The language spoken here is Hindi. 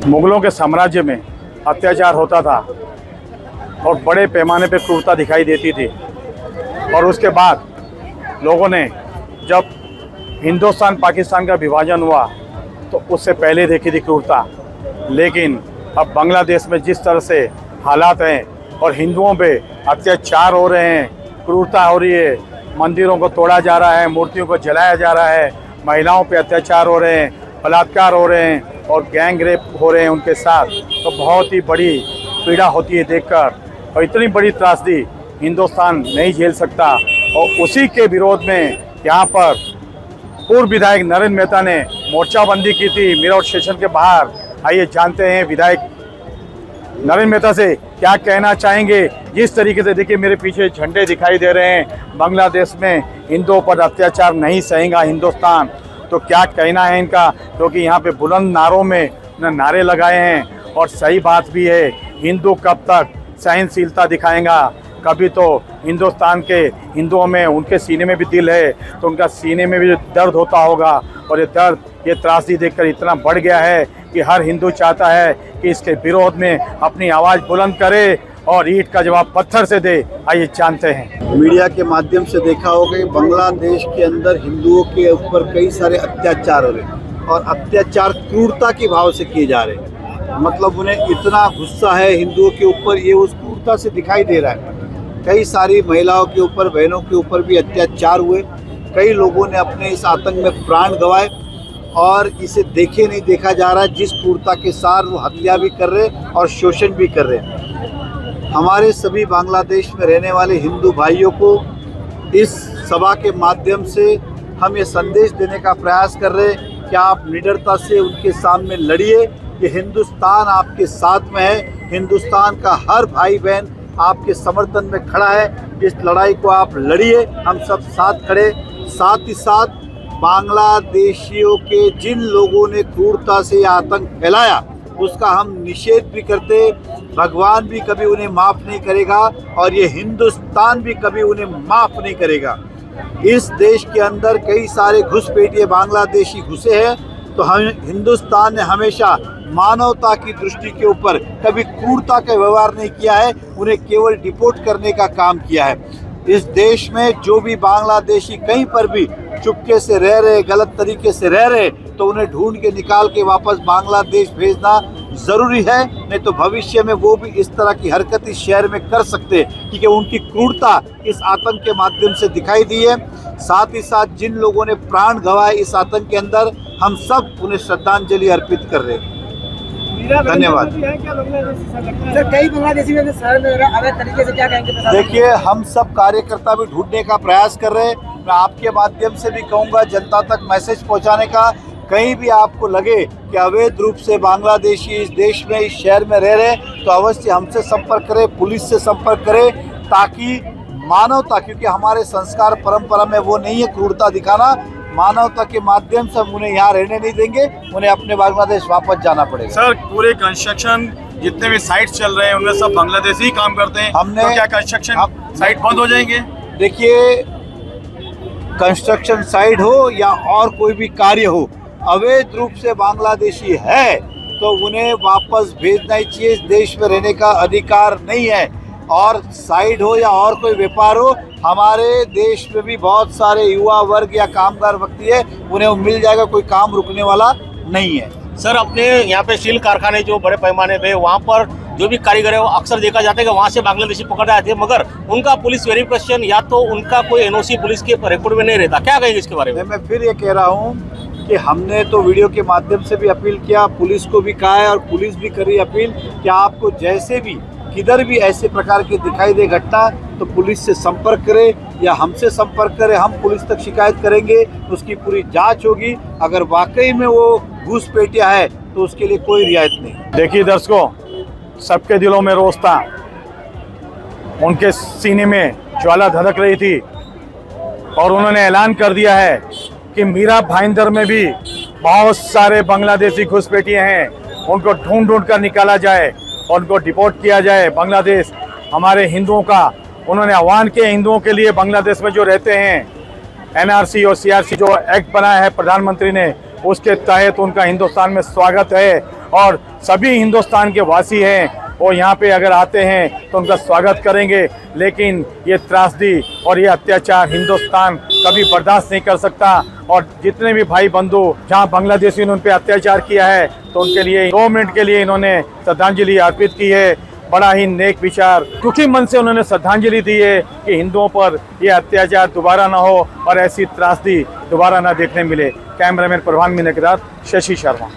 मुगलों के साम्राज्य में अत्याचार होता था और बड़े पैमाने पर क्रूरता दिखाई देती थी। और उसके बाद लोगों ने जब हिंदुस्तान पाकिस्तान का विभाजन हुआ तो उससे पहले देखी थी क्रूरता। लेकिन अब बांग्लादेश में जिस तरह से हालात हैं और हिंदुओं पे अत्याचार हो रहे हैं, क्रूरता हो रही है, मंदिरों को तोड़ा जा रहा है, मूर्तियों को जलाया जा रहा है, महिलाओं पे अत्याचार हो रहे हैं, बलात्कार हो रहे हैं और गैंग रेप हो रहे हैं उनके साथ, तो बहुत ही बड़ी पीड़ा होती है देखकर। और इतनी बड़ी त्रासदी हिंदुस्तान नहीं झेल सकता। और उसी के विरोध में यहाँ पर पूर्व विधायक नरेंद्र मेहता ने मोर्चाबंदी की थी मेरठ स्टेशन के बाहर। आइए जानते हैं विधायक नरेंद्र मेहता से क्या कहना चाहेंगे। जिस तरीके से देखिए मेरे पीछे झंडे दिखाई दे रहे हैं, बांग्लादेश में हिंदुओं पर अत्याचार नहीं सहेगा हिंदुस्तान, तो क्या कहना है इनका, क्योंकि यहाँ पे बुलंद नारों में नारे लगाए हैं। और सही बात भी है, हिंदू कब तक सहनशीलता दिखाएगा। कभी तो हिंदुस्तान के हिंदुओं में उनके सीने में भी दिल है, तो उनका सीने में भी दर्द होता होगा। और ये दर्द, ये त्रासदी देखकर इतना बढ़ गया है कि हर हिंदू चाहता है कि इसके विरोध में अपनी आवाज़ बुलंद करे और ईंट का जवाब पत्थर से दे। आइए जानते हैं। मीडिया के माध्यम से देखा होगा कि बांग्लादेश के अंदर हिंदुओं के ऊपर कई सारे अत्याचार हो रहे हैं और अत्याचार क्रूरता के भाव से किए जा रहे हैं। मतलब उन्हें इतना गुस्सा है हिंदुओं के ऊपर, ये उस क्रूरता से दिखाई दे रहा है। कई सारी महिलाओं के ऊपर, बहनों के ऊपर भी अत्याचार हुए। कई लोगों ने अपने इस आतंक में प्राण गंवाए और इसे देखे नहीं देखा जा रहा है जिस क्रूरता के साथ वो हत्या भी कर रहे और शोषण भी कर रहे हैं। हमारे सभी बांग्लादेश में रहने वाले हिंदू भाइयों को इस सभा के माध्यम से हम ये संदेश देने का प्रयास कर रहे हैं कि आप निडरता से उनके सामने लड़िए। ये हिंदुस्तान आपके साथ में है, हिंदुस्तान का हर भाई बहन आपके समर्थन में खड़ा है। इस लड़ाई को आप लड़िए, हम सब साथ खड़े। साथ ही साथ बांग्लादेशियों के जिन लोगों ने क्रूरता से आतंक फैलाया उसका हम निषेध भी करते। भगवान भी कभी उन्हें माफ़ नहीं करेगा और ये हिंदुस्तान भी कभी उन्हें माफ़ नहीं करेगा। इस देश के अंदर कई सारे घुसपैठिए बांग्लादेशी घुसे हैं, तो हम हिंदुस्तान ने हमेशा मानवता की दृष्टि के ऊपर कभी क्रूरता का व्यवहार नहीं किया है, उन्हें केवल डिपोर्ट करने का काम किया है। इस देश में जो भी बांग्लादेशी कहीं पर भी चुपके से रह रहे, गलत तरीके से रह रहे, तो उन्हें ढूंढ के निकाल के वापस बांग्लादेश भेजना ज़रूरी है। नहीं तो भविष्य में वो भी इस तरह की हरकत इस शहर में कर सकते हैं, क्योंकि उनकी क्रूरता इस आतंक के माध्यम से दिखाई दी है। साथ ही साथ जिन लोगों ने प्राण गंवाए इस आतंक के अंदर, हम सब उन्हें श्रद्धांजलि अर्पित कर रहे हैं। धन्यवाद। सर, कई बांग्लादेशी में शहर में अवैध तरीके से क्या कहेंगे? देखिए, हम सब कार्यकर्ता भी ढूंढने का प्रयास कर रहे हैं। मैं आपके माध्यम से भी कहूँगा जनता तक मैसेज पहुँचाने का, कहीं भी आपको लगे कि अवैध रूप से बांग्लादेशी इस देश में, इस शहर में रह रहे हैं, तो अवश्य हमसे संपर्क करें, पुलिस से संपर्क करें, ताकि मानवता, क्योंकि हमारे संस्कार परंपरा में वो नहीं है क्रूरता दिखाना, मानवता के माध्यम से हम उन्हें यहाँ रहने नहीं देंगे, उन्हें अपने बांग्लादेश वापस जाना पड़ेगा। सर, पूरे कंस्ट्रक्शन जितने भी साइट चल रहे हैं उनमें सब बांग्लादेशी ही काम करते हैं। हमने तो क्या कंस्ट्रक्शन साइट बंद हो जाएंगे? देखिए, कंस्ट्रक्शन साइट हो या और कोई भी कार्य हो, अवैध रूप से बांग्लादेशी है तो उन्हें वापस भेजना ही चाहिए। इस देश में रहने का अधिकार नहीं है। और साइड हो या और कोई व्यापार हो, हमारे देश में भी बहुत सारे युवा वर्ग या कामगार व्यक्ति है, उन्हें मिल जाएगा, कोई काम रुकने वाला नहीं है। सर, अपने यहाँ पे स्टील कारखाने जो बड़े पैमाने पे, वहाँ पर जो भी कारीगर है वो अक्सर देखा जाता है कि वहाँ से बांग्लादेशी पकड़ आते हैं, मगर उनका पुलिस वेरिफिकेशन या तो उनका कोई एनओसी पुलिस के रिकॉर्ड में नहीं रहता। क्या कहेंगे इसके बारे में? मैं फिर ये कह रहा हूँ कि हमने तो वीडियो के माध्यम से भी अपील किया, पुलिस को भी कहा है और पुलिस भी करी अपील कि आपको जैसे भी किधर भी ऐसे प्रकार की दिखाई दे घटना, तो पुलिस से संपर्क करें या हमसे संपर्क करें, हम पुलिस तक शिकायत करेंगे, उसकी पूरी जांच होगी। अगर वाकई में वो घुसपैठिया है तो उसके लिए कोई रियायत नहीं। देखिए दर्शकों, सबके दिलों में रोष था, उनके सीने में ज्वाला धधक रही थी और उन्होंने ऐलान कर दिया है कि मीरा भाईंदर में भी बहुत सारे बांग्लादेशी घुसपैठिए हैं, उनको ढूंढ कर निकाला जाए और उनको डिपोर्ट किया जाए बांग्लादेश। हमारे हिंदुओं का उन्होंने आह्वान किया, हिंदुओं के लिए बांग्लादेश में जो रहते हैं, एनआरसी और सीआरसी जो एक्ट बनाया है प्रधानमंत्री ने, उसके तहत उनका हिंदुस्तान में स्वागत है और सभी हिंदुस्तान के वासी हैं वो यहाँ पे अगर आते हैं तो उनका स्वागत करेंगे, लेकिन ये त्रासदी और ये अत्याचार हिंदुस्तान कभी बर्दाश्त नहीं कर सकता। और जितने भी भाई बंधु जहाँ बांग्लादेशियों ने उन पर अत्याचार किया है तो उनके लिए 2 मिनट के लिए इन्होंने श्रद्धांजलि अर्पित की है। बड़ा ही नेक विचार, दुखी मन से उन्होंने श्रद्धांजलि दी है कि हिंदुओं पर यह अत्याचार दोबारा ना हो और ऐसी त्रासदी दोबारा ना देखने मिले। कैमरामैन प्रभान मीना के साथ शशि शर्मा।